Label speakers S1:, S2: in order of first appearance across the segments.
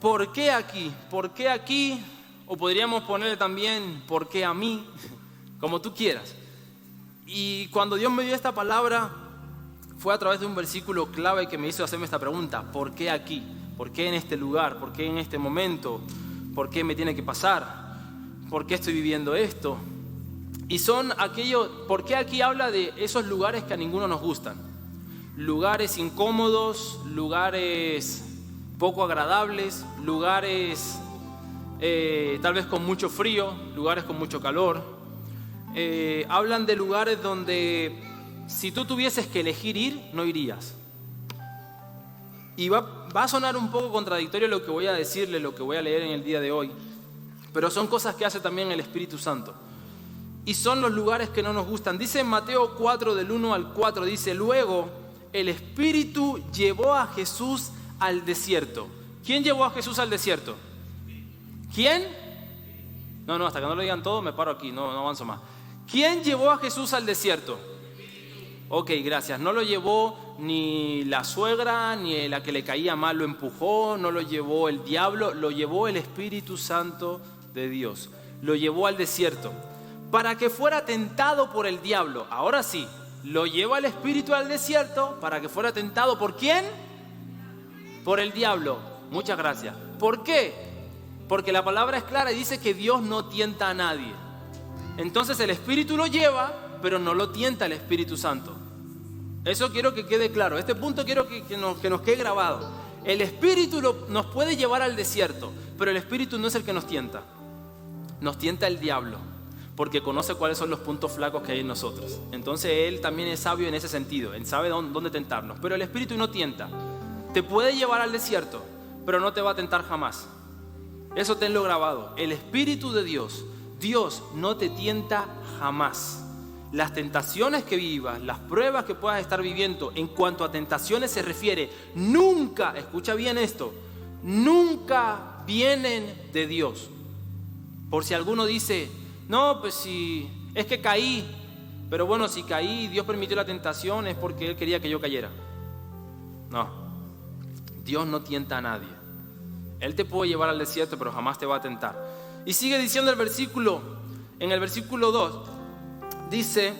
S1: ¿Por qué aquí? ¿Por qué aquí? O podríamos ponerle también, ¿por qué a mí? Como tú quieras. Y cuando Dios me dio esta palabra, fue a través de un versículo clave que me hizo hacerme esta pregunta. ¿Por qué aquí? ¿Por qué en este lugar? ¿Por qué en este momento? ¿Por qué me tiene que pasar? ¿Por qué estoy viviendo esto? Y son aquellos, ¿por qué aquí habla de esos lugares que a ninguno nos gustan? Lugares incómodos, lugares poco agradables, lugares tal vez con mucho frío, lugares con mucho calor. Hablan de lugares donde si tú tuvieses que elegir ir, no irías. Y va a sonar un poco contradictorio lo que voy a decirle, lo que voy a leer en el día de hoy, pero son cosas que hace también el Espíritu Santo. Y son los lugares que no nos gustan. Dice en Mateo 4, del 1 al 4, dice: luego el Espíritu llevó a Jesús al desierto. ¿Quién llevó a Jesús al desierto? ¿Quién? No, hasta que no lo digan todo me paro aquí, no avanzo más. ¿Quién llevó a Jesús al desierto? Ok, gracias. No lo llevó ni la suegra, ni la que le caía mal lo empujó, no lo llevó el diablo, lo llevó el Espíritu Santo de Dios. Lo llevó al desierto para que fuera tentado por el diablo. Ahora sí, lo lleva el Espíritu al desierto para que fuera tentado ¿por quién? Por el diablo. Muchas gracias. ¿Por qué? Porque la palabra es clara y dice que Dios no tienta a nadie. Entonces el Espíritu lo lleva, pero no lo tienta el Espíritu Santo. Eso quiero que quede claro. Este punto quiero que nos quede grabado. El Espíritu nos puede llevar al desierto, pero el Espíritu no es el que nos tienta. Nos tienta el diablo, porque conoce cuáles son los puntos flacos que hay en nosotros. Entonces Él también es sabio en ese sentido. Él sabe dónde tentarnos. Pero el Espíritu no tienta. Te puede llevar al desierto, pero no te va a tentar jamás. Eso tenlo grabado. El Espíritu de Dios, Dios no te tienta jamás. Las tentaciones que vivas, las pruebas que puedas estar viviendo, en cuanto a tentaciones se refiere, nunca, escucha bien esto, nunca vienen de Dios. Por si alguno dice, no, pues si es que caí, pero bueno, si caí y Dios permitió la tentación es porque Él quería que yo cayera. No, Dios no tienta a nadie. Él te puede llevar al desierto, pero jamás te va a tentar. Y sigue diciendo el versículo, en el versículo 2, dice: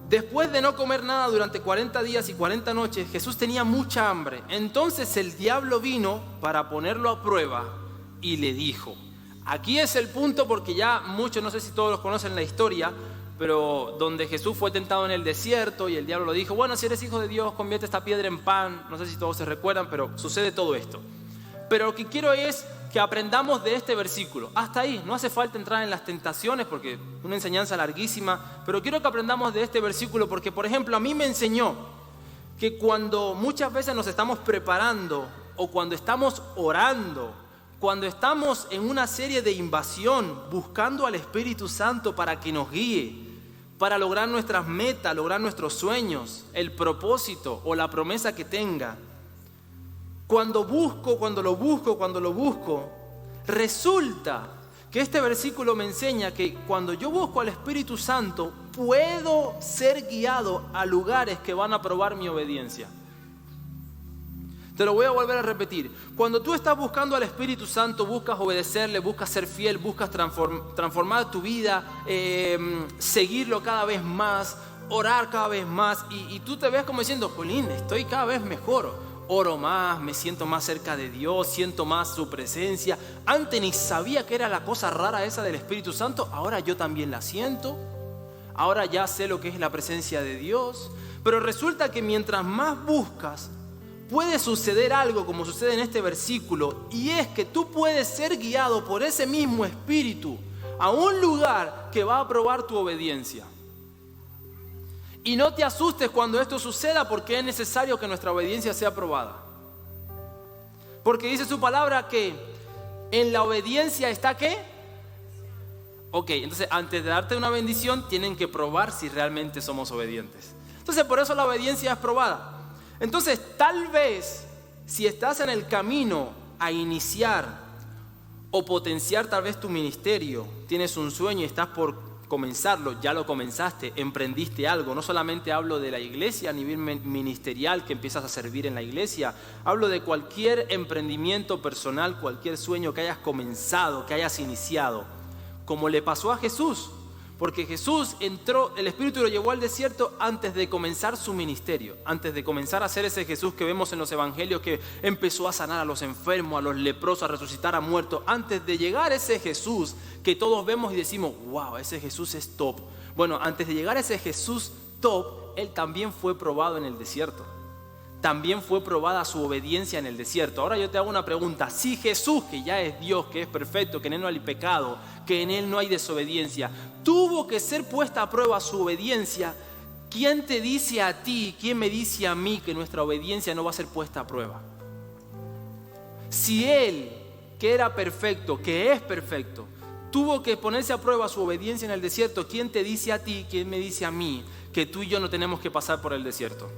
S1: después de no comer nada durante 40 días y 40 noches, Jesús tenía mucha hambre. Entonces el diablo vino para ponerlo a prueba y le dijo. Aquí es el punto, porque ya muchos, no sé si todos los conocen la historia, pero donde Jesús fue tentado en el desierto y el diablo lo dijo: bueno, si eres hijo de Dios, convierte esta piedra en pan. No sé si todos se recuerdan, pero sucede todo esto. Pero lo que quiero es que aprendamos de este versículo. Hasta ahí, no hace falta entrar en las tentaciones porque es una enseñanza larguísima, pero quiero que aprendamos de este versículo porque, por ejemplo, a mí me enseñó que cuando muchas veces nos estamos preparando o cuando estamos orando, cuando estamos en una serie de invasión buscando al Espíritu Santo para que nos guíe, para lograr nuestras metas, lograr nuestros sueños, el propósito o la promesa que tenga, cuando lo busco, resulta que este versículo me enseña que cuando yo busco al Espíritu Santo, puedo ser guiado a lugares que van a probar mi obediencia. Te lo voy a volver a repetir. Cuando tú estás buscando al Espíritu Santo, buscas obedecerle, buscas ser fiel, buscas transformar tu vida, seguirlo cada vez más, orar cada vez más, y tú te ves como diciendo: jolín, estoy cada vez mejor. Oro más, me siento más cerca de Dios, siento más su presencia. Antes ni sabía que era la cosa rara esa del Espíritu Santo, ahora yo también la siento. Ahora ya sé lo que es la presencia de Dios. Pero resulta que mientras más buscas, puede suceder algo como sucede en este versículo, y es que tú puedes ser guiado por ese mismo Espíritu a un lugar que va a probar tu obediencia. Y no te asustes cuando esto suceda, porque es necesario que nuestra obediencia sea probada. Porque dice su palabra que en la obediencia está ¿qué? Ok, entonces antes de darte una bendición tienen que probar si realmente somos obedientes. Entonces por eso la obediencia es probada. Entonces tal vez si estás en el camino a iniciar o potenciar tal vez tu ministerio, tienes un sueño y estás por comenzarlo, ya lo comenzaste, emprendiste algo. No solamente hablo de la iglesia a nivel ministerial, que empiezas a servir en la iglesia. Hablo de cualquier emprendimiento personal, cualquier sueño que hayas comenzado, que hayas iniciado. Como le pasó a Jesús. Porque Jesús entró, el Espíritu lo llevó al desierto antes de comenzar su ministerio, antes de comenzar a ser ese Jesús que vemos en los evangelios, que empezó a sanar a los enfermos, a los leprosos, a resucitar a muertos. Antes de llegar a ese Jesús que todos vemos y decimos, wow, ese Jesús es top. Bueno, antes de llegar a ese Jesús top, Él también fue probado en el desierto. También fue probada su obediencia en el desierto. Ahora yo te hago una pregunta. Si Jesús, que ya es Dios, que es perfecto, que en Él no hay pecado, que en Él no hay desobediencia, tuvo que ser puesta a prueba su obediencia, ¿quién te dice a ti, quién me dice a mí que nuestra obediencia no va a ser puesta a prueba? Si Él, que era perfecto, que es perfecto, tuvo que ponerse a prueba su obediencia en el desierto, ¿quién te dice a ti, quién me dice a mí que tú y yo no tenemos que pasar por el desierto?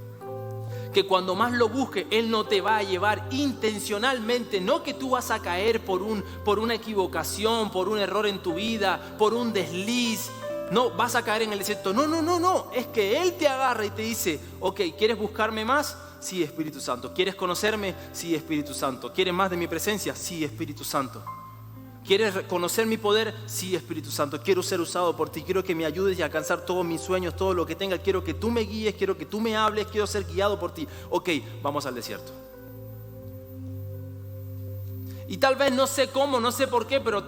S1: Que cuando más lo busques, Él no te va a llevar intencionalmente, no que tú vas a caer por una equivocación, por un error en tu vida, por un desliz, no, vas a caer en el desierto. No, es que Él te agarra y te dice, ok, ¿quieres buscarme más? Sí, Espíritu Santo. ¿Quieres conocerme? Sí, Espíritu Santo. ¿Quieres más de mi presencia? Sí, Espíritu Santo. ¿Quieres conocer mi poder? Sí, Espíritu Santo. Quiero ser usado por ti. Quiero que me ayudes y alcanzar todos mis sueños, todo lo que tenga. Quiero que tú me guíes, quiero que tú me hables, quiero ser guiado por ti. Ok, vamos al desierto. Y tal vez no sé cómo, no sé por qué, pero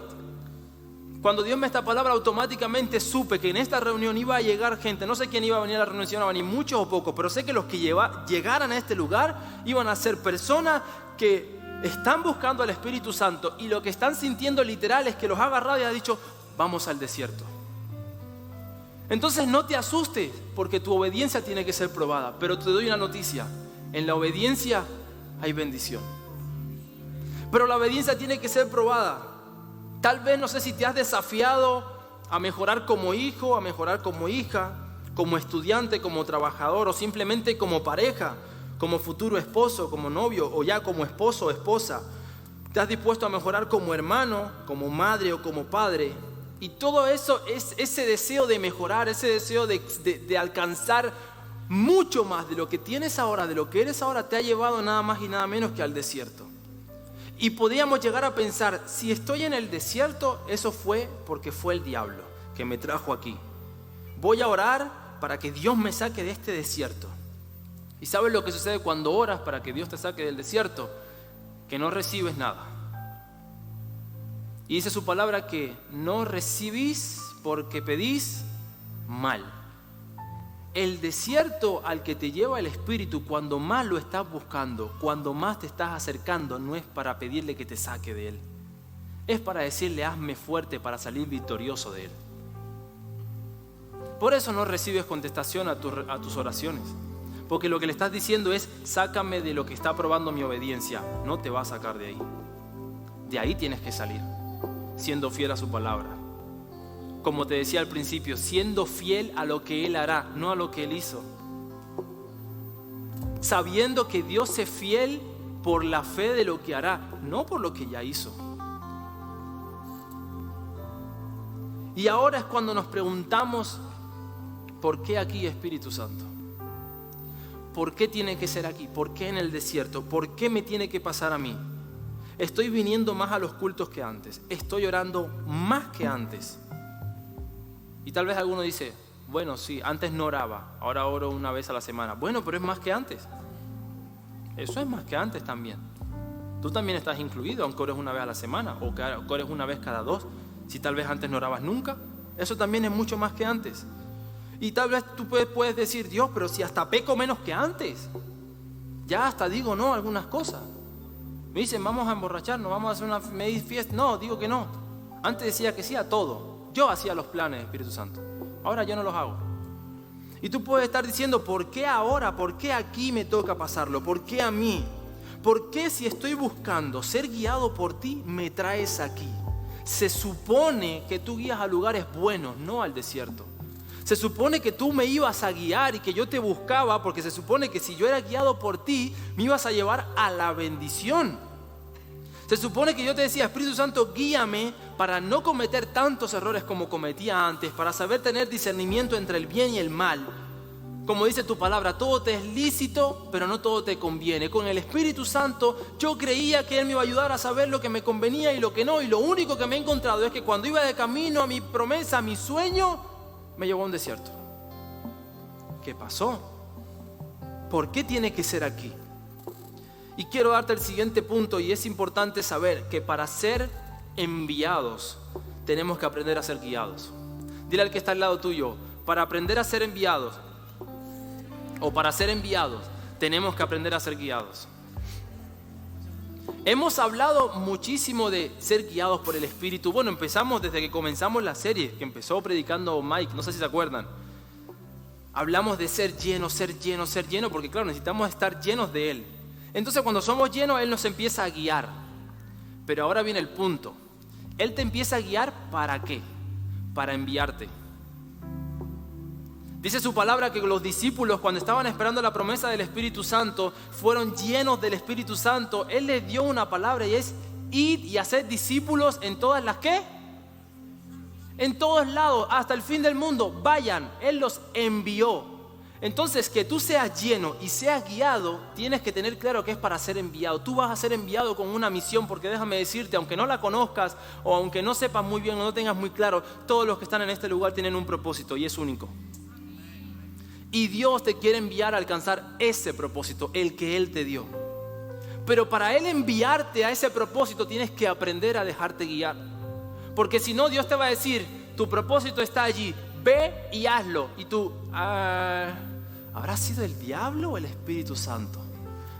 S1: cuando Dios me esta palabra, automáticamente supe que en esta reunión iba a llegar gente. No sé quién iba a venir a la reunión, si iban a venir muchos o pocos, pero sé que los que llegaran a este lugar iban a ser personas que están buscando al Espíritu Santo, y lo que están sintiendo literal es que los ha agarrado y ha dicho, vamos al desierto. Entonces no te asustes, porque tu obediencia tiene que ser probada. Pero te doy una noticia: en la obediencia hay bendición. Pero la obediencia tiene que ser probada. Tal vez no sé si te has desafiado a mejorar como hijo, a mejorar como hija, como estudiante, como trabajador, o simplemente como pareja, como futuro esposo, como novio, o ya como esposo o esposa. Te has dispuesto a mejorar como hermano, como madre o como padre. Y todo eso es ese deseo de mejorar, ese deseo de alcanzar mucho más de lo que tienes ahora, de lo que eres ahora, te ha llevado nada más y nada menos que al desierto. Y podríamos llegar a pensar, si estoy en el desierto, eso fue porque fue el diablo que me trajo aquí. Voy a orar para que Dios me saque de este desierto. ¿Y sabes lo que sucede cuando oras para que Dios te saque del desierto? Que no recibes nada. Y dice su palabra que no recibís porque pedís mal. El desierto al que te lleva el Espíritu, cuando más lo estás buscando, cuando más te estás acercando, no es para pedirle que te saque de él. Es para decirle, hazme fuerte para salir victorioso de él. Por eso no recibes contestación a tus oraciones. Porque lo que le estás diciendo es, sácame de lo que está probando mi obediencia. No te va a sacar de ahí. De ahí tienes que salir, siendo fiel a su palabra. Como te decía al principio, siendo fiel a lo que Él hará, no a lo que Él hizo. Sabiendo que Dios es fiel por la fe de lo que hará, no por lo que ya hizo. Y ahora es cuando nos preguntamos, ¿por qué aquí, Espíritu Santo? ¿Por qué tiene que ser aquí? ¿Por qué en el desierto? ¿Por qué me tiene que pasar a mí? Estoy viniendo más a los cultos que antes. Estoy orando más que antes. Y tal vez alguno dice, bueno, sí, antes no oraba, ahora oro una vez a la semana. Bueno, pero es más que antes. Eso es más que antes también. Tú también estás incluido, aunque ores una vez a la semana, o que ores una vez cada 2. Si tal vez antes no orabas nunca, eso también es mucho más que antes. Y tal vez tú puedes decir, Dios, pero si hasta peco menos que antes. Ya hasta digo no a algunas cosas. Me dicen, vamos a emborracharnos, vamos a hacer una fiesta. No, digo que no. Antes decía que sí a todo. Yo hacía los planes, Espíritu Santo. Ahora yo no los hago. Y tú puedes estar diciendo, ¿por qué ahora? ¿Por qué aquí me toca pasarlo? ¿Por qué a mí? ¿Por qué si estoy buscando ser guiado por ti, me traes aquí? Se supone que tú guías a lugares buenos, no al desierto. Se supone que tú me ibas a guiar y que yo te buscaba, porque se supone que si yo era guiado por ti, me ibas a llevar a la bendición. Se supone que yo te decía, Espíritu Santo, guíame para no cometer tantos errores como cometía antes, para saber tener discernimiento entre el bien y el mal. Como dice tu palabra, todo te es lícito, pero no todo te conviene. Con el Espíritu Santo yo creía que Él me iba a ayudar a saber lo que me convenía y lo que no. Y lo único que me he encontrado es que cuando iba de camino a mi promesa, a mi sueño, me llevó a un desierto. ¿Qué pasó? ¿Por qué tiene que ser aquí? Y quiero darte el siguiente punto, y es importante saber que para ser enviados tenemos que aprender a ser guiados. Dile al que está al lado tuyo, para aprender a ser enviados, o para ser enviados, tenemos que aprender a ser guiados. Hemos hablado muchísimo de ser guiados por el Espíritu. Bueno, empezamos desde que comenzamos la serie, que empezó predicando Mike, no sé si se acuerdan. Hablamos de ser lleno, porque claro, necesitamos estar llenos de Él. Entonces cuando somos llenos, Él nos empieza a guiar. Pero ahora viene el punto. Él te empieza a guiar ¿para qué? Para enviarte. Dice su palabra que los discípulos, cuando estaban esperando la promesa del Espíritu Santo, fueron llenos del Espíritu Santo. Él les dio una palabra y es: id y haced discípulos en todas las ¿qué? En todos lados, hasta el fin del mundo. Vayan, Él los envió. Entonces, que tú seas lleno y seas guiado, tienes que tener claro que es para ser enviado. Tú vas a ser enviado con una misión, porque déjame decirte, aunque no la conozcas o aunque no sepas muy bien o no tengas muy claro, todos los que están en este lugar tienen un propósito y es único. Y Dios te quiere enviar a alcanzar ese propósito, el que Él te dio. Pero para Él enviarte a ese propósito tienes que aprender a dejarte guiar. Porque si no, Dios te va a decir, tu propósito está allí, ve y hazlo. Y tú, ¿habrá sido el diablo o el Espíritu Santo?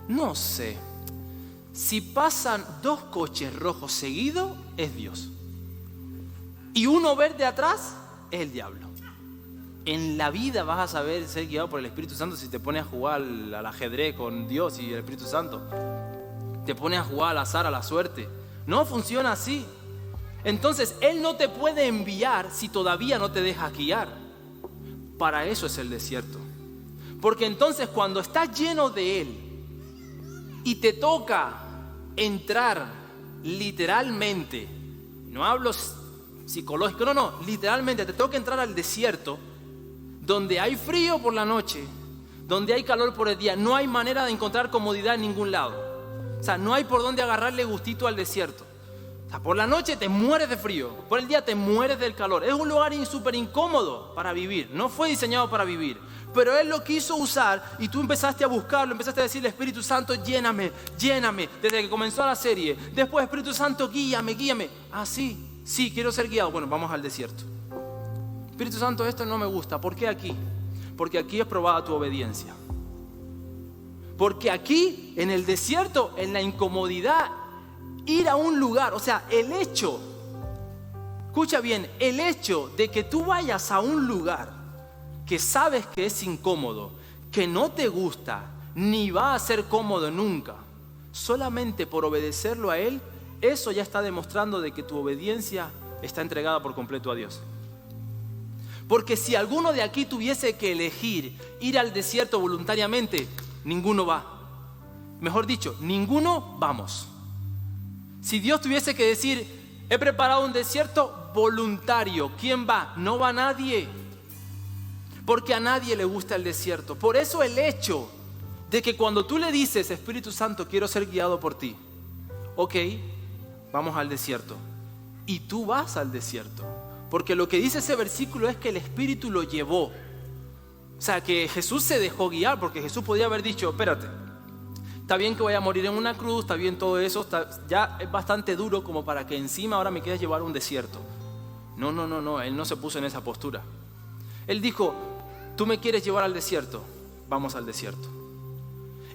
S1: No sé. Si pasan 2 coches rojos seguidos, es Dios. Y uno verde atrás, es el diablo. En la vida vas a saber ser guiado por el Espíritu Santo si te pones a jugar al ajedrez con Dios y el Espíritu Santo. Te pones a jugar al azar, a la suerte. No funciona así. Entonces, Él no te puede enviar si todavía no te dejas guiar. Para eso es el desierto. Porque entonces cuando estás lleno de Él y te toca entrar literalmente, no hablo psicológico, no, literalmente te toca entrar al desierto, donde hay frío por la noche, donde hay calor por el día, no hay manera de encontrar comodidad en ningún lado. O sea, no hay por dónde agarrarle gustito al desierto. O sea, por la noche te mueres de frío, por el día te mueres del calor. Es un lugar súper incómodo para vivir, no fue diseñado para vivir. Pero Él lo quiso usar y tú empezaste a buscarlo, empezaste a decirle: Espíritu Santo, lléname, lléname, desde que comenzó la serie. Después, Espíritu Santo, guíame, guíame. Ah, sí, quiero ser guiado. Bueno, vamos al desierto. Espíritu Santo, esto no me gusta. ¿Por qué aquí? Porque aquí es probada tu obediencia. Porque aquí, en el desierto, en la incomodidad, ir a un lugar, o sea, el hecho, escucha bien, el hecho de que tú vayas a un lugar que sabes que es incómodo, que no te gusta, ni va a ser cómodo nunca, solamente por obedecerlo a Él, eso ya está demostrando de que tu obediencia está entregada por completo a Dios. Porque si alguno de aquí tuviese que elegir ir al desierto voluntariamente, ninguno va. Mejor dicho, ninguno vamos. Si Dios tuviese que decir: he preparado un desierto voluntario, ¿quién va? No va nadie. Porque a nadie le gusta el desierto. Por eso el hecho de que cuando tú le dices: Espíritu Santo, quiero ser guiado por ti. Ok, vamos al desierto. Y tú vas al desierto. Porque lo que dice ese versículo es que el Espíritu lo llevó. O sea, que Jesús se dejó guiar, porque Jesús podía haber dicho: espérate, está bien que voy a morir en una cruz, está bien todo eso, ya es bastante duro como para que encima ahora me quieras llevar a un desierto. No, Él no se puso en esa postura. Él dijo: tú me quieres llevar al desierto, vamos al desierto.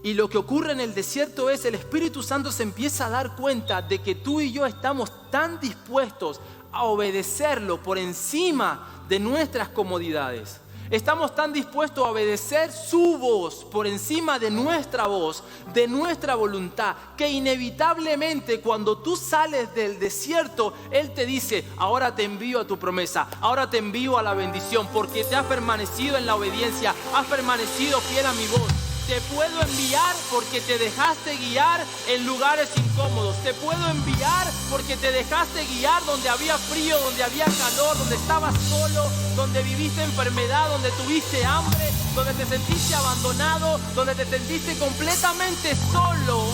S1: Y lo que ocurre en el desierto es el Espíritu Santo se empieza a dar cuenta de que tú y yo estamos tan dispuestos a obedecerlo por encima de nuestras comodidades. Estamos tan dispuestos a obedecer su voz por encima de nuestra voz, de nuestra voluntad, que inevitablemente cuando tú sales del desierto, Él te dice: ahora te envío a tu promesa, ahora te envío a la bendición, porque te has permanecido en la obediencia, has permanecido fiel a mi voz. Te puedo enviar porque te dejaste guiar en lugares incómodos. Te puedo enviar porque te dejaste guiar donde había frío, donde había calor, donde estabas solo, donde viviste enfermedad, donde tuviste hambre, donde te sentiste abandonado, donde te sentiste completamente solo.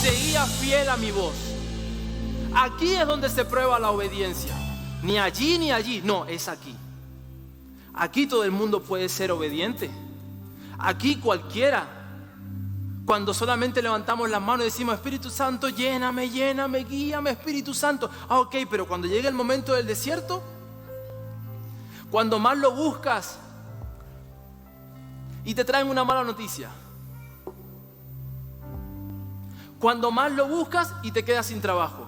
S1: Seguía fiel a mi voz. Aquí es donde se prueba la obediencia. Ni allí ni allí. No, es aquí. Aquí todo el mundo puede ser obediente. Aquí cualquiera. Cuando solamente levantamos las manos y decimos: Espíritu Santo, lléname, lléname, guíame, Espíritu Santo. Ok, pero cuando llega el momento del desierto, cuando más lo buscas y te traen una mala noticia, cuando más lo buscas y te quedas sin trabajo,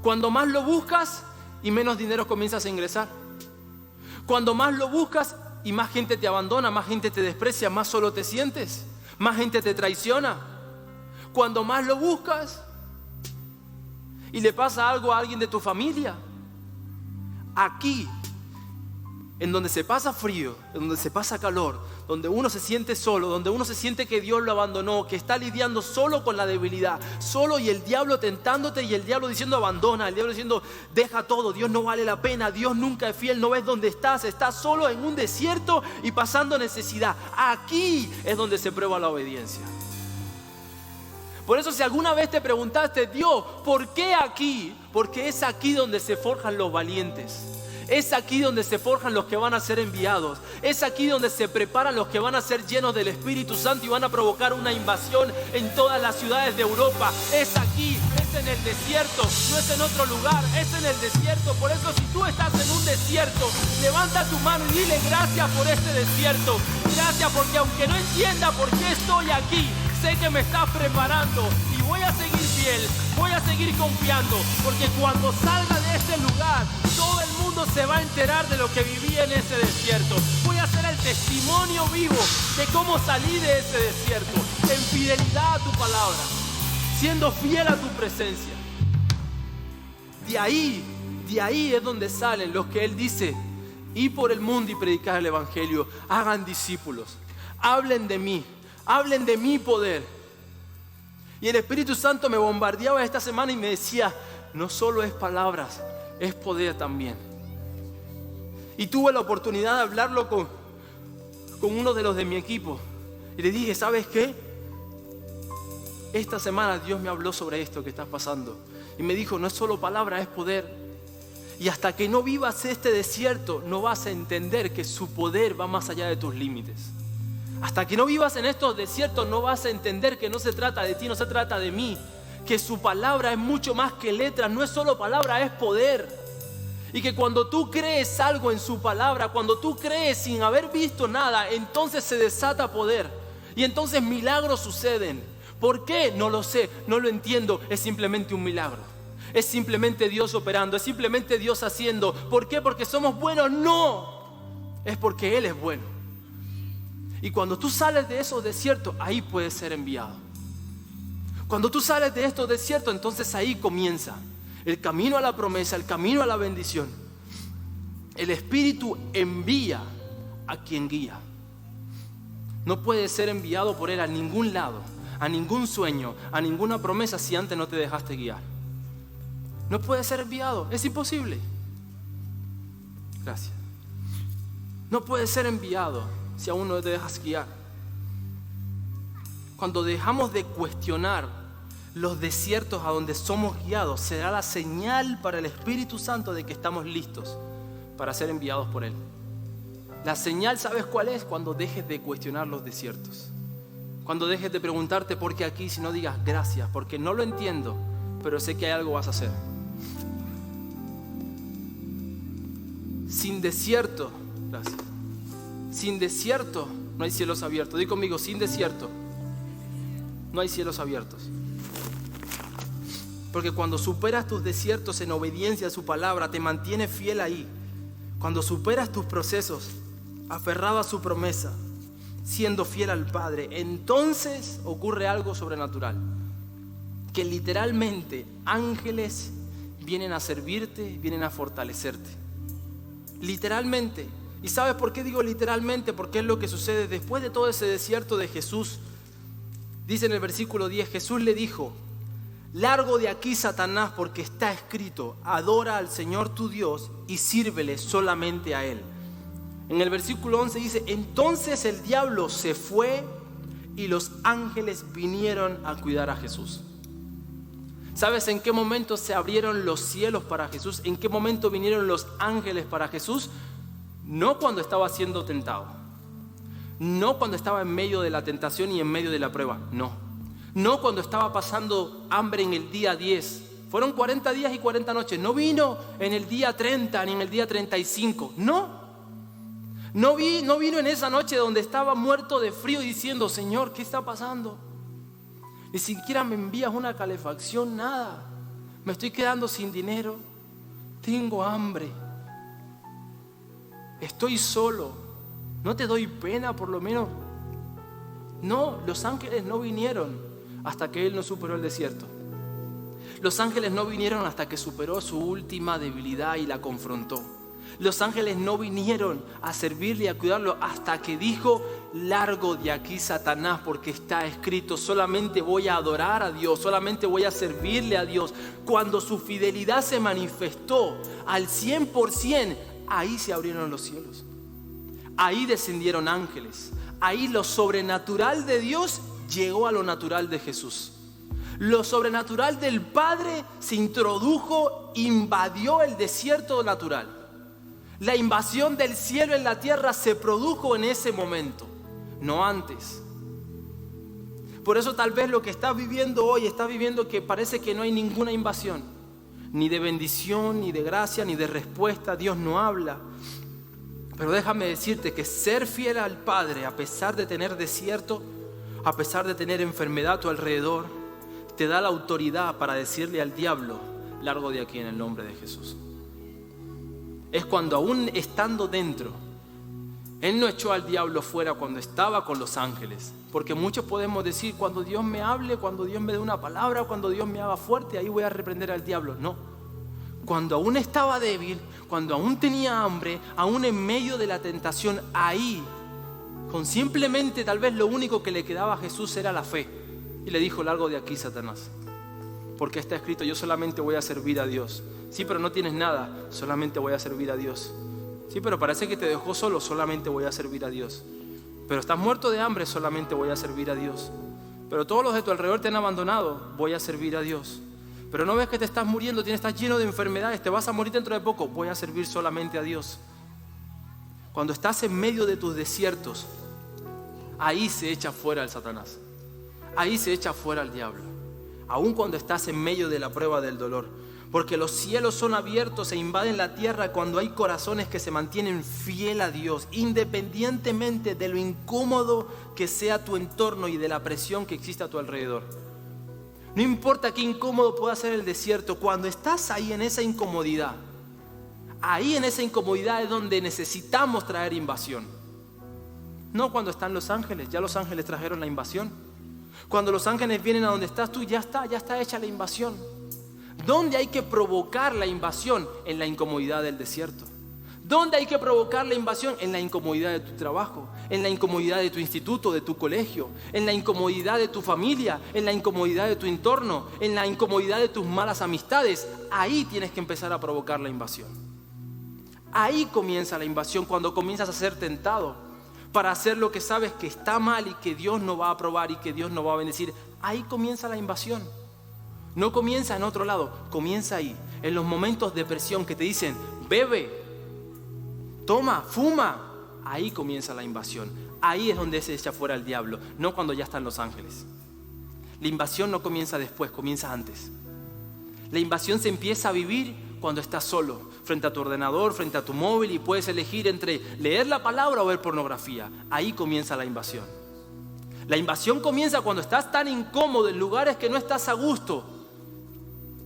S1: cuando más lo buscas y menos dinero comienzas a ingresar, cuando más lo buscas y más gente te abandona, más gente te desprecia, más solo te sientes, más gente te traiciona. Cuando más lo buscas y le pasa algo a alguien de tu familia. Aquí, en donde se pasa frío, en donde se pasa calor, donde uno se siente solo, donde uno se siente que Dios lo abandonó, que está lidiando solo con la debilidad, solo, y el diablo tentándote, y el diablo diciendo abandona, el diablo diciendo deja todo, Dios no vale la pena, Dios nunca es fiel, no ves dónde estás solo en un desierto y pasando necesidad. Aquí es donde se prueba la obediencia. Por eso, si alguna vez te preguntaste: Dios, ¿por qué aquí? Porque es aquí donde se forjan los valientes. Es aquí donde se forjan los que van a ser enviados. Es aquí donde se preparan los que van a ser llenos del Espíritu Santo y van a provocar una invasión en todas las ciudades de Europa. Es aquí, es en el desierto, no es en otro lugar, es en el desierto. Por eso, si tú estás en un desierto, levanta tu mano y dile: gracias por este desierto. Gracias porque aunque no entienda por qué estoy aquí, sé que me estás preparando y voy a seguir fiel, voy a seguir confiando, porque cuando salga de este lugar, todo el mundo se va a enterar de lo que viví en ese desierto. Voy a ser el testimonio vivo de cómo salí de ese desierto, en fidelidad a tu palabra, siendo fiel a tu presencia. De ahí es donde salen los que Él dice: ir por el mundo y predicar el Evangelio, hagan discípulos, hablen de mí, hablen de mi poder. Y el Espíritu Santo me bombardeaba esta semana y me decía: no solo es palabras, es poder también. Y tuve la oportunidad de hablarlo con uno de los de mi equipo. Y le dije: ¿sabes qué? Esta semana Dios me habló sobre esto que está pasando. Y me dijo: no es solo palabra, es poder. Y hasta que no vivas este desierto, no vas a entender que su poder va más allá de tus límites. Hasta que no vivas en estos desiertos, no vas a entender que no se trata de ti, no se trata de mí. Que su palabra es mucho más que letras, no es solo palabra, es poder. Y que cuando tú crees algo en su palabra, cuando tú crees sin haber visto nada, entonces se desata poder. Y entonces milagros suceden. ¿Por qué? No lo sé, no lo entiendo, es simplemente un milagro. Es simplemente Dios operando, es simplemente Dios haciendo. ¿Por qué? ¿Porque somos buenos? No, es porque Él es bueno. Y cuando tú sales de esos desiertos, ahí puedes ser enviado. Cuando tú sales de estos desiertos, entonces ahí comienza el camino a la promesa, el camino a la bendición. El Espíritu envía a quien guía. No puedes ser enviado por Él a ningún lado, a ningún sueño, a ninguna promesa si antes no te dejaste guiar. No puedes ser enviado, es imposible. Gracias. No puedes ser enviado si aún no te dejas guiar. Cuando dejamos de cuestionar los desiertos a donde somos guiados, será la señal para el Espíritu Santo de que estamos listos para ser enviados por Él. La señal, ¿sabes cuál es? Cuando dejes de cuestionar los desiertos. Cuando dejes de preguntarte por qué aquí, si no digas gracias, porque no lo entiendo, pero sé que hay algo vas a hacer. Sin desierto, gracias. Sin desierto no hay cielos abiertos. Di conmigo: sin desierto no hay cielos abiertos. Porque cuando superas tus desiertos en obediencia a su palabra, te mantienes fiel ahí. Cuando superas tus procesos, aferrado a su promesa, siendo fiel al Padre, entonces ocurre algo sobrenatural. Que literalmente ángeles vienen a servirte, vienen a fortalecerte. Literalmente. ¿Y sabes por qué digo literalmente? Porque es lo que sucede después de todo ese desierto de Jesús. Dice en el versículo 10, Jesús le dijo: largo de aquí, Satanás, porque está escrito, adora al Señor tu Dios y sírvele solamente a Él. En el versículo 11 dice: entonces el diablo se fue y los ángeles vinieron a cuidar a Jesús. ¿Sabes en qué momento se abrieron los cielos para Jesús? ¿En qué momento vinieron los ángeles para Jesús? No cuando estaba siendo tentado, no cuando estaba en medio de la tentación y en medio de la prueba, no cuando estaba pasando hambre en el día 10. Fueron 40 días y 40 noches. No vino en el día 30 ni en el día 35. No vino en esa noche donde estaba muerto de frío diciendo: Señor, ¿qué está pasando? Ni siquiera me envías una calefacción, nada. Me estoy quedando sin dinero. Tengo hambre. Estoy solo. ¿No te doy pena por lo menos? No, los ángeles no vinieron hasta que Él no superó el desierto. Los ángeles no vinieron hasta que superó su última debilidad y la confrontó. Los ángeles no vinieron a servirle y a cuidarlo hasta que dijo: largo de aquí, Satanás, porque está escrito, solamente voy a adorar a Dios, solamente voy a servirle a Dios. Cuando su fidelidad se manifestó al 100%, ahí se abrieron los cielos. Ahí descendieron ángeles. Ahí lo sobrenatural de Dios llegó a lo natural de Jesús. Lo sobrenatural del Padre se introdujo, invadió el desierto natural. La invasión del cielo en la tierra se produjo en ese momento, no antes. Por eso tal vez lo que estás viviendo hoy, estás viviendo que parece que no hay ninguna invasión, ni de bendición, ni de gracia, ni de respuesta. Dios no habla. Pero déjame decirte que ser fiel al Padre, a pesar de tener desierto, a pesar de tener enfermedad a tu alrededor, te da la autoridad para decirle al diablo: largo de aquí en el nombre de Jesús. Es cuando aún estando dentro, Él no echó al diablo fuera cuando estaba con los ángeles. Porque muchos podemos decir: cuando Dios me hable, cuando Dios me dé una palabra, cuando Dios me haga fuerte, ahí voy a reprender al diablo. No. Cuando aún estaba débil, cuando aún tenía hambre, aún en medio de la tentación, ahí, con simplemente tal vez lo único que le quedaba a Jesús era la fe. Y le dijo: largo de aquí, Satanás, porque está escrito, yo solamente voy a servir a Dios. Sí, pero no tienes nada, solamente voy a servir a Dios. Sí, pero parece que te dejó solo, solamente voy a servir a Dios. Pero estás muerto de hambre, solamente voy a servir a Dios. Pero todos los de tu alrededor te han abandonado, voy a servir a Dios. Pero no ves que te estás muriendo, estás lleno de enfermedades, te vas a morir dentro de poco, voy a servir solamente a Dios. Cuando estás en medio de tus desiertos, ahí se echa fuera el Satanás. Ahí se echa fuera el diablo. Aún cuando estás en medio de la prueba del dolor. Porque los cielos son abiertos e invaden la tierra cuando hay corazones que se mantienen fiel a Dios, independientemente de lo incómodo que sea tu entorno y de la presión que existe a tu alrededor. No importa qué incómodo pueda ser el desierto, cuando estás ahí en esa incomodidad, ahí en esa incomodidad es donde necesitamos traer invasión. No cuando están los ángeles, ya los ángeles trajeron la invasión. Cuando los ángeles vienen a donde estás tú, ya está hecha la invasión. ¿Dónde hay que provocar la invasión? En la incomodidad del desierto. ¿Dónde hay que provocar la invasión? En la incomodidad de tu trabajo, en la incomodidad de tu instituto, de tu colegio, en la incomodidad de tu familia, en la incomodidad de tu entorno, en la incomodidad de tus malas amistades. Ahí tienes que empezar a provocar la invasión. Ahí comienza la invasión, cuando comienzas a ser tentado para hacer lo que sabes que está mal y que Dios no va a aprobar y que Dios no va a bendecir. Ahí comienza la invasión. No comienza en otro lado, comienza ahí, en los momentos de presión que te dicen: bebe, toma, fuma. Ahí comienza la invasión. Ahí es donde se echa fuera el diablo, no cuando ya están los ángeles. La invasión no comienza después, comienza antes. La invasión se empieza a vivir cuando estás solo, frente a tu ordenador, frente a tu móvil, y puedes elegir entre leer la palabra o ver pornografía. Ahí comienza la invasión. La invasión comienza cuando estás tan incómodo en lugares que no estás a gusto,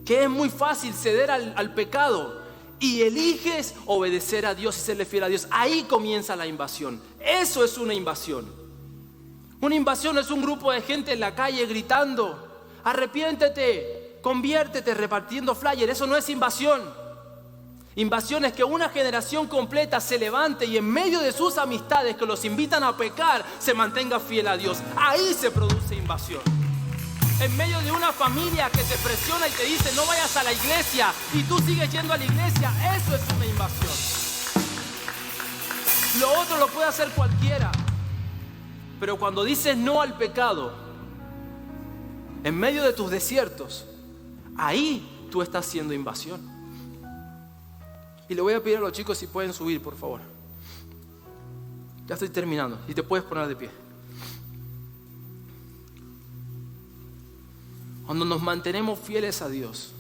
S1: que es muy fácil ceder al pecado y eliges obedecer a Dios y serle fiel a Dios. Ahí comienza la invasión. Eso es una invasión. Una invasión es un grupo de gente en la calle gritando: arrepiéntete, conviértete, repartiendo flyers. Eso no es invasión. Invasión es que una generación completa se levante y en medio de sus amistades que los invitan a pecar, se mantenga fiel a Dios. Ahí se produce invasión. En medio de una familia que te presiona y te dice no vayas a la iglesia y tú sigues yendo a la iglesia, eso es una invasión. Lo otro lo puede hacer cualquiera. Pero cuando dices no al pecado, en medio de tus desiertos, ahí tú estás haciendo invasión. Y le voy a pedir a los chicos si pueden subir, por favor. Ya estoy terminando. Y te puedes poner de pie. Cuando nos mantenemos fieles a Dios,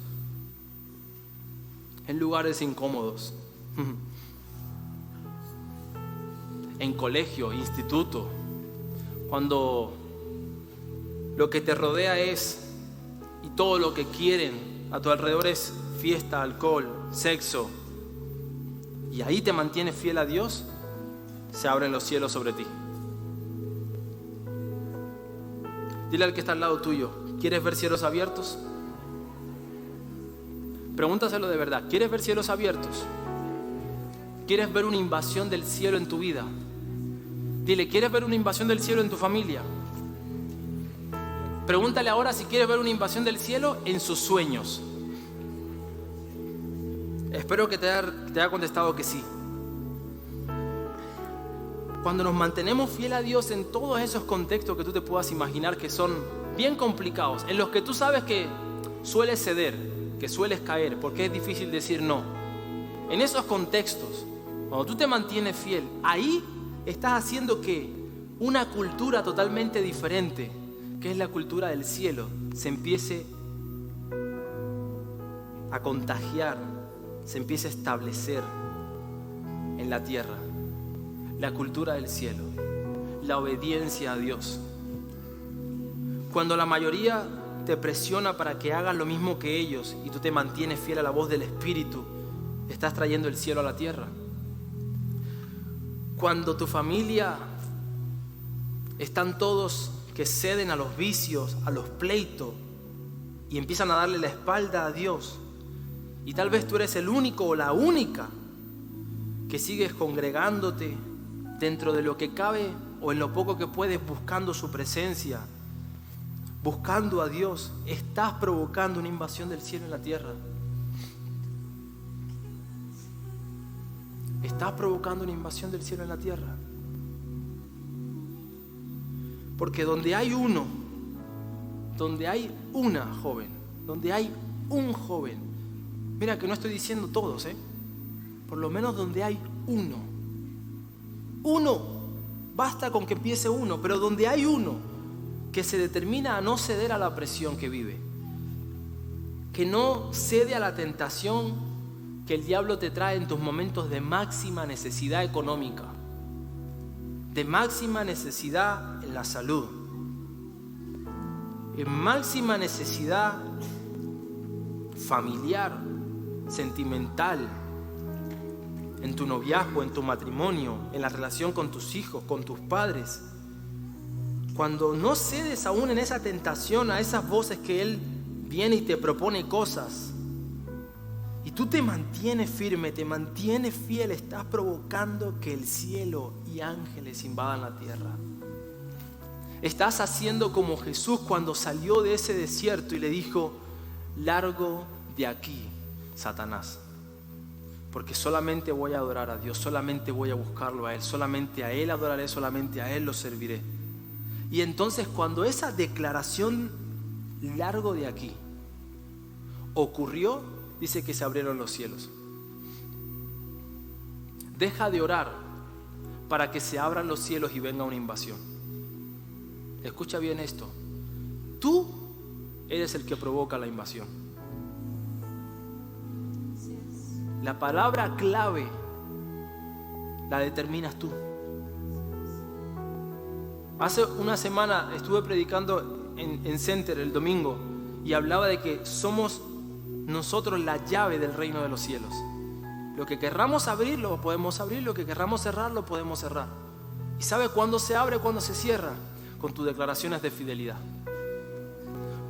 S1: en lugares incómodos, en colegio, instituto, cuando lo que te rodea es, y todo lo que quieren a tu alrededor es fiesta, alcohol, sexo, y ahí te mantienes fiel a Dios, se abren los cielos sobre ti. Dile al que está al lado tuyo, ¿quieres ver cielos abiertos? Pregúntaselo de verdad, ¿quieres ver cielos abiertos? ¿Quieres ver una invasión del cielo en tu vida? Dile, ¿quieres ver una invasión del cielo en tu familia? Pregúntale ahora si quieres ver una invasión del cielo en sus sueños. Espero que te haya contestado que sí. Cuando nos mantenemos fiel a Dios en todos esos contextos que tú te puedas imaginar que son bien complicados, en los que tú sabes que sueles ceder, que sueles caer, porque es difícil decir no. En esos contextos, cuando tú te mantienes fiel, ahí estás haciendo que una cultura totalmente diferente, que es la cultura del cielo, se empiece a contagiar, se empiece a establecer en la tierra. La cultura del cielo, la obediencia a Dios. Cuando la mayoría te presiona para que hagas lo mismo que ellos y tú te mantienes fiel a la voz del Espíritu, estás trayendo el cielo a la tierra. Cuando tu familia están todos que ceden a los vicios, a los pleitos y empiezan a darle la espalda a Dios, y tal vez tú eres el único o la única que sigues congregándote dentro de lo que cabe o en lo poco que puedes, buscando su presencia, buscando a Dios, estás provocando una invasión del cielo en la tierra. Estás provocando una invasión del cielo en la tierra. Porque donde hay uno, donde hay una joven, donde hay un joven, mira que no estoy diciendo todos, por lo menos donde hay uno, basta con que empiece uno, pero donde hay uno que se determina a no ceder a la presión que vive, que no cede a la tentación que el diablo te trae en tus momentos de máxima necesidad económica, de máxima necesidad en la salud, en máxima necesidad familiar, sentimental, en tu noviazgo, en tu matrimonio, en la relación con tus hijos, con tus padres. Cuando no cedes aún en esa tentación, a esas voces que Él viene y te propone cosas, y tú te mantienes firme, te mantienes fiel, estás provocando que el cielo y ángeles invadan la tierra. Estás haciendo como Jesús cuando salió de ese desierto y le dijo: largo de aquí, Satanás, porque solamente voy a adorar a Dios, solamente voy a buscarlo a Él, solamente a Él adoraré, solamente a Él lo serviré. Y entonces cuando esa declaración, largo de aquí, ocurrió, dice que se abrieron los cielos. Deja de orar para que se abran los cielos y venga una invasión. Escucha bien esto. Tú eres el que provoca la invasión. La palabra clave la determinas tú. Hace una semana estuve predicando en Center el domingo y hablaba de que somos nosotros la llave del reino de los cielos. Lo que querramos abrir, lo podemos abrir. Lo que querramos cerrar, lo podemos cerrar. ¿Y sabe cuándo se abre, cuándo se cierra? Con tus declaraciones de fidelidad.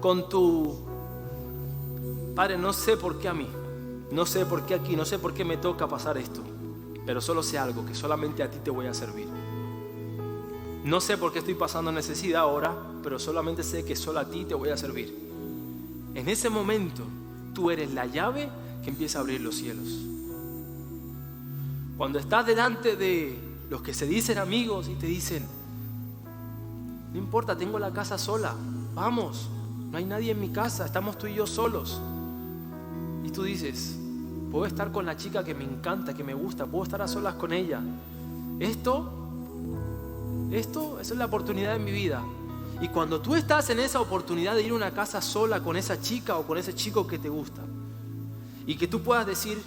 S1: Con tu: Padre, no sé por qué a mí, no sé por qué aquí, no sé por qué me toca pasar esto, pero solo sé algo, que solamente a ti te voy a servir. No sé por qué estoy pasando necesidad ahora, pero solamente sé que solo a ti te voy a servir. En ese momento, tú eres la llave que empieza a abrir los cielos. Cuando estás delante de los que se dicen amigos y te dicen, no importa, tengo la casa sola, vamos, no hay nadie en mi casa, estamos tú y yo solos. Y tú dices, puedo estar con la chica que me encanta, que me gusta, puedo estar a solas con ella. Esa es la oportunidad de mi vida. Y cuando tú estás en esa oportunidad de ir a una casa sola con esa chica o con ese chico que te gusta, y que tú puedas decir,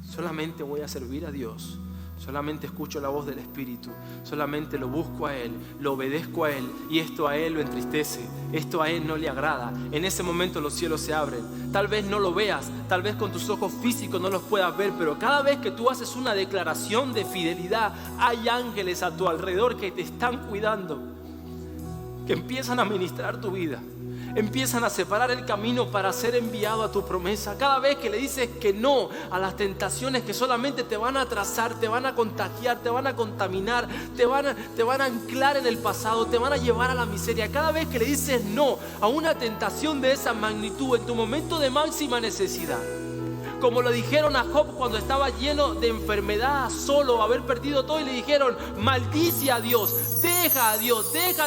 S1: solamente voy a servir a Dios, solamente escucho la voz del Espíritu, solamente lo busco a Él, lo obedezco a Él, y esto a Él lo entristece, esto a Él no le agrada. En ese momento los cielos se abren. Tal vez no lo veas, tal vez con tus ojos físicos no los puedas ver, pero cada vez que tú haces una declaración de fidelidad, hay ángeles a tu alrededor que te están cuidando, que empiezan a ministrar tu vida, empiezan a separar el camino para ser enviado a tu promesa. Cada vez que le dices que no a las tentaciones que solamente te van a atrasar, te van a contagiar, te van a contaminar, te van a anclar en el pasado, te van a llevar a la miseria. Cada vez que le dices no a una tentación de esa magnitud en tu momento de máxima necesidad, como lo dijeron a Job cuando estaba lleno de enfermedad, solo, haber perdido todo, y le dijeron, maldice a Dios, deja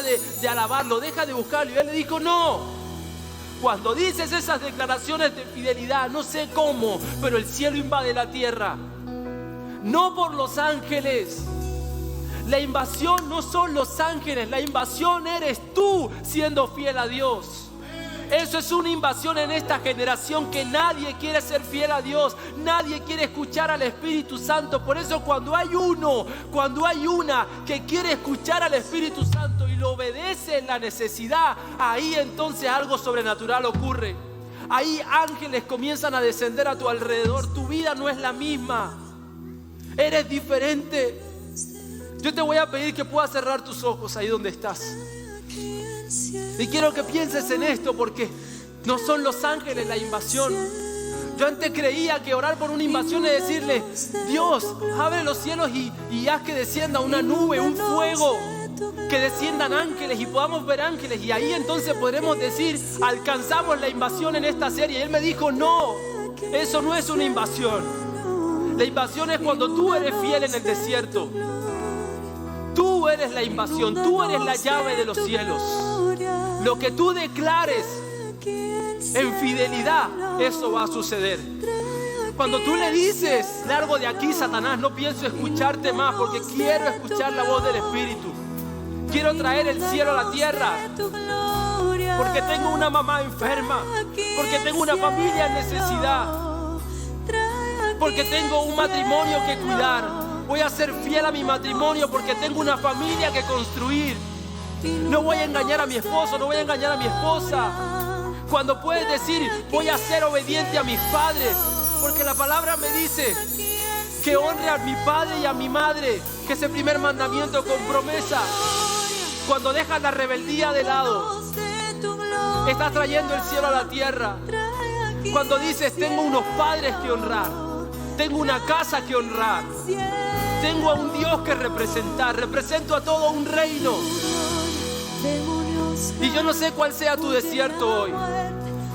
S1: de alabarlo, deja de buscarlo. Y él le dijo, no. Cuando dices esas declaraciones de fidelidad, no sé cómo, pero el cielo invade la tierra. No por los ángeles. La invasión no son los ángeles, la invasión eres tú siendo fiel a Dios. Eso es una invasión en esta generación, que nadie quiere ser fiel a Dios, nadie quiere escuchar al Espíritu Santo. Por eso cuando hay una que quiere escuchar al Espíritu Santo y lo obedece en la necesidad, ahí entonces algo sobrenatural ocurre. Ahí ángeles comienzan a descender a tu alrededor. Tu vida no es la misma, eres diferente. Yo te voy a pedir que puedas cerrar tus ojos ahí donde estás. Y quiero que pienses en esto, porque no son los ángeles la invasión. Yo antes creía que orar por una invasión es decirle, Dios, abre los cielos y haz que descienda una nube, un fuego, que desciendan ángeles y podamos ver ángeles. Y ahí entonces podremos decir, alcanzamos la invasión en esta serie. Y Él me dijo, no, eso no es una invasión. La invasión es cuando tú eres fiel en el desierto. Tú eres la invasión, tú eres la llave de los cielos. Lo que tú declares en fidelidad, eso va a suceder. Cuando tú le dices, largo de aquí, Satanás, no pienso escucharte más, porque quiero escuchar la voz del Espíritu. Quiero traer el cielo a la tierra, porque tengo una mamá enferma, porque tengo una familia en necesidad, porque tengo un matrimonio que cuidar. Voy a ser fiel a mi matrimonio porque tengo una familia que construir. No voy a engañar a mi esposo, no voy a engañar a mi esposa. Cuando puedes decir, voy a ser obediente a mis padres, porque la palabra me dice que honre a mi padre y a mi madre, que es el primer mandamiento con promesa. Cuando dejas la rebeldía de lado, estás trayendo el cielo a la tierra. Cuando dices, tengo unos padres que honrar, tengo una casa que honrar, tengo a un Dios que representar, represento a todo un reino. Y yo no sé cuál sea tu desierto hoy,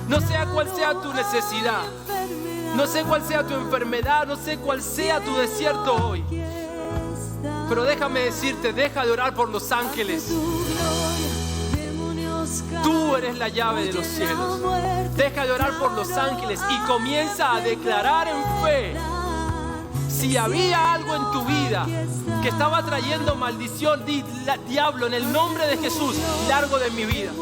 S1: no sé cuál sea tu necesidad, no sé cuál sea tu enfermedad, no sé cuál sea tu desierto hoy, pero déjame decirte, deja de orar por los ángeles. Tú eres la llave de los cielos. Deja de orar por los ángeles y comienza a declarar en fe. Si había algo en tu vida que estaba trayendo maldición, di, diablo, en el nombre de Jesús, largo de mi vida.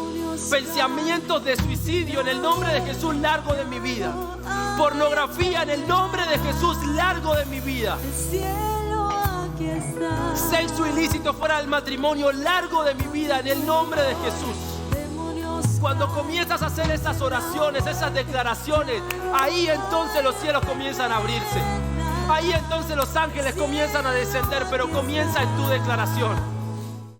S1: Pensamientos de suicidio, en el nombre de Jesús, largo de mi vida. Pornografía, en el nombre de Jesús, largo de mi vida. Sexo ilícito fuera del matrimonio, largo de mi vida, en el nombre de Jesús. Cuando comienzas a hacer esas oraciones, esas declaraciones, ahí entonces los cielos comienzan a abrirse. Ahí entonces los ángeles comienzan a descender, pero comienza en tu declaración.